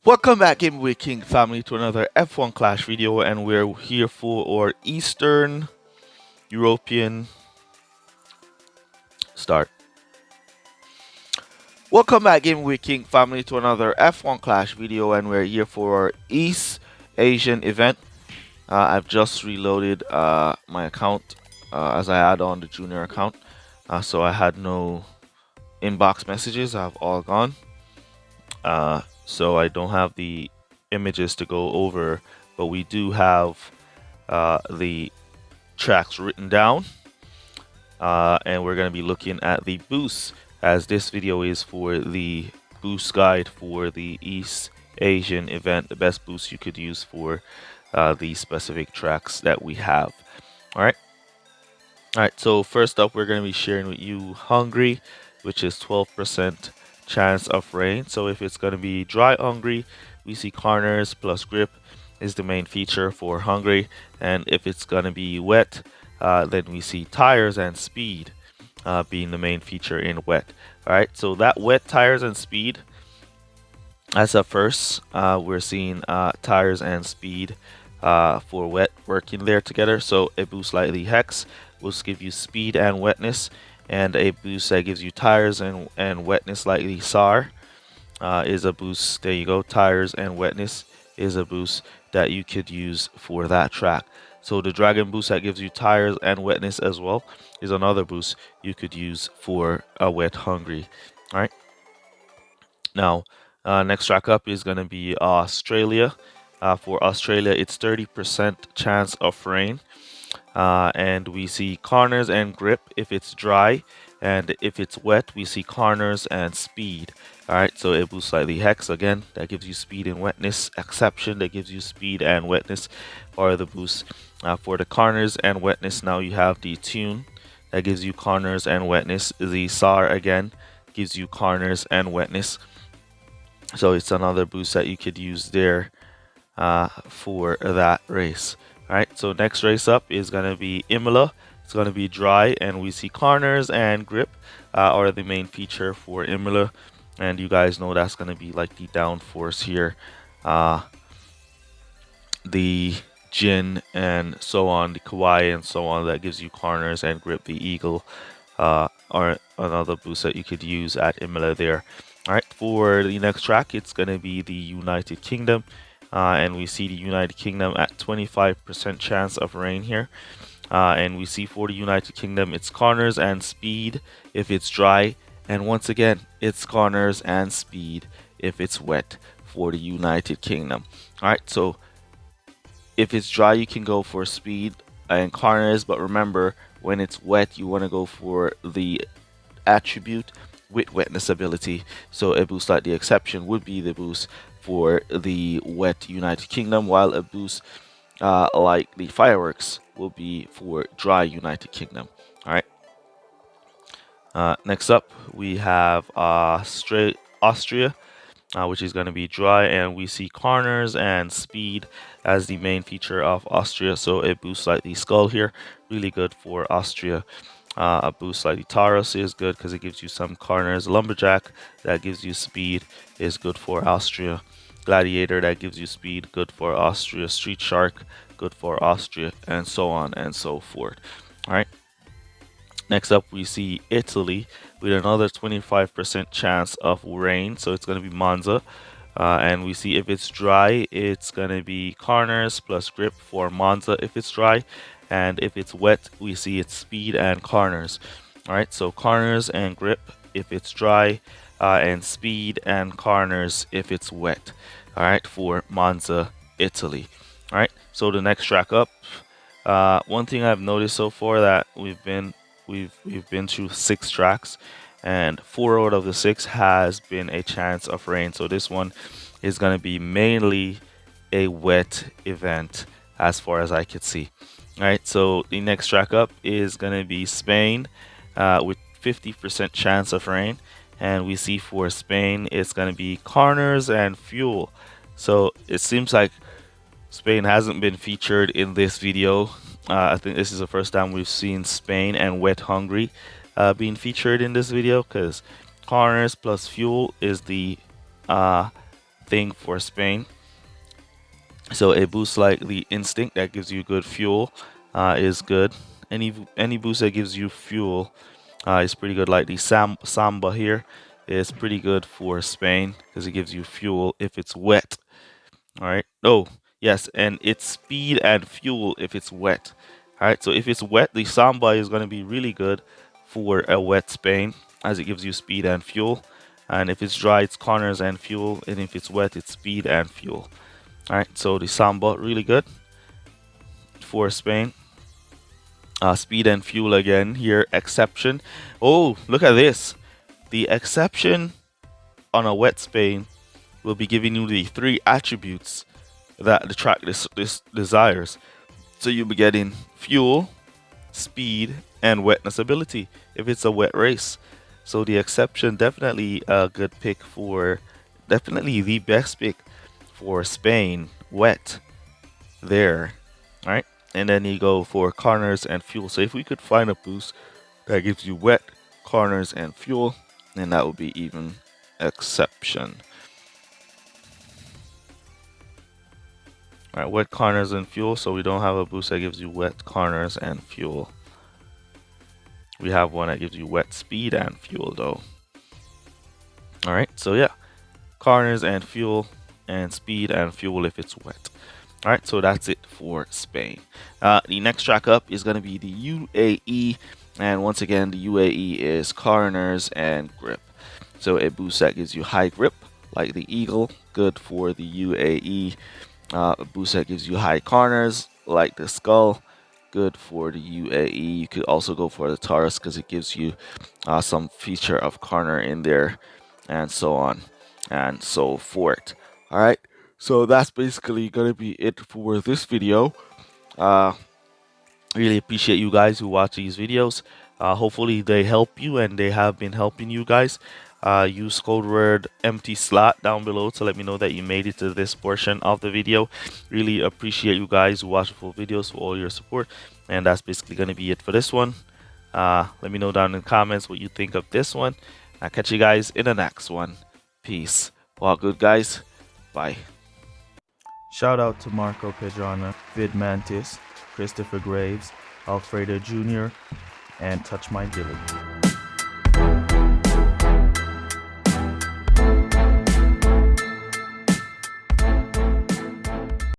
Welcome back, Game King family, to another F1 Clash video, and we're here for our Eastern European start. Welcome back, Game King family, to another F1 Clash video, and we're here for our East Asian event. I've just reloaded my account as I add on the junior account, so I had no inbox messages. I've all gone, so I don't have the images to go over, but we do have the tracks written down, and we're going to be looking at the boosts, as this video is for the boost guide for the East Asian event, the best boosts you could use for the specific tracks that we have. All right, so first up, we're going to be sharing with you Hungary, which is 12% chance of rain. So if it's going to be dry Hungary, we see corners plus grip is the main feature for Hungary, and if it's going to be wet, then we see tires and speed being the main feature in wet. All right, so that wet, tires and speed, as a first, we're seeing tires and speed for wet working there together. So a boost like the hex will give you speed and wetness, and a boost that gives you tires and wetness like the SAR is a boost. There you go, tires and wetness is a boost that you could use for that track. So the dragon boost that gives you tires and wetness as well is another boost you could use for a wet Hungary. All right, now next track up is going to be Australia. For Australia, it's 30% chance of rain, and we see corners and grip if it's dry, and if it's wet, we see corners and speed. All right, so it boosts slightly hex again, that gives you speed and wetness. Exception, that gives you speed and wetness, or the boost for the corners and wetness. Now you have the tune that gives you corners and wetness. The SAR again gives you corners and wetness, so it's another boost that you could use there for that race. All right, so next race up is going to be Imola. It's going to be dry, and we see corners and grip are the main feature for Imola, and you guys know that's going to be like the downforce here, the Jin and so on, the Kawaii and so on, that gives you corners and grip. The Eagle are another boost that you could use at Imola there. All right, for the next track, it's going to be the United Kingdom. And we see the United Kingdom at 25% chance of rain here. And we see for the United Kingdom, it's corners and speed if it's dry. And once again, it's corners and speed if it's wet for the United Kingdom. All right, so if it's dry, you can go for speed and corners. But remember, when it's wet, you want to go for the attribute with wetness ability. So a boost like the exception would be the boost for the wet United Kingdom, while a boost like the fireworks will be for dry United Kingdom. All right, next up we have Austria, which is going to be dry, and we see corners and speed as the main feature of Austria. So a boost like the skull here, really good for Austria. A boost like the Taurus is good because it gives you some corners. Lumberjack, that gives you speed, is good for Austria. Gladiator, that gives you speed, good for Austria. Street Shark, good for Austria, and so on and so forth. All right, next up we see Italy with another 25% chance of rain, so it's going to be Monza. And we see if it's dry, it's going to be corners plus grip for Monza if it's dry, and if it's wet, we see it's speed and corners. All right, so corners and grip if it's dry, and speed and corners if it's wet. All right, for Monza, Italy. All right, so the next track up, one thing I've noticed so far, that we've been through 6 tracks, and 4 out of the 6 has been a chance of rain. So this one is going to be mainly a wet event as far as I could see. All right, so the next track up is going to be Spain with 50% chance of rain, and we see for Spain it's going to be corners and fuel. So it seems like Spain hasn't been featured in this video. I think this is the first time we've seen Spain and wet Hungary being featured in this video, because corners plus fuel is the thing for Spain. So a boost like the Instinct that gives you good fuel is good. Any boost that gives you fuel is pretty good. Like the Samba here is pretty good for Spain because it gives you fuel if it's wet. All right. Oh, yes, and it's speed and fuel if it's wet. All right. So if it's wet, the Samba is going to be really good for a wet Spain as it gives you speed and fuel. And if it's dry, it's corners and fuel. And if it's wet, it's speed and fuel. All right. So the Samba really good for Spain. Speed and fuel again here. Exception. Oh, look at this. The exception on a wet Spain will be giving you the 3 attributes that the track desires. So you'll be getting fuel, speed, and wetness ability if it's a wet race. So the exception definitely a good pick for, definitely the best pick for Spain wet there. All right, and then you go for corners and fuel. So if we could find a boost that gives you wet, corners, and fuel, then that would be even exception. All right, wet, corners, and fuel. So we don't have a boost that gives you wet, corners, and fuel. We have one that gives you wet, speed, and fuel though. All right, so yeah, corners and fuel, and speed and fuel if it's wet. All right, so that's it for Spain. The next track up is going to be the UAE, and once again, the UAE is corners and grip. So a boost that gives you high grip, like the Eagle, good for the UAE. A boost that gives you high corners, like the Skull, good for the UAE. You could also go for the Taurus because it gives you some feature of corner in there, and so on and so forth. All right, so that's basically gonna be it for this video. Really appreciate you guys who watch these videos. Hopefully they help you, and they have been helping you guys. Use code word empty slot down below to let me know that you made it to this portion of the video. Really appreciate you guys who watch the full videos for all your support. And that's basically going to be it for this one. Let me know down in the comments what you think of this one. I'll catch you guys in the next one. Peace. Well, good guys. Bye. Shout out to Marco Pedrana, Vid Mantis, Christopher Graves, Alfredo Jr., and Touch My Dilly.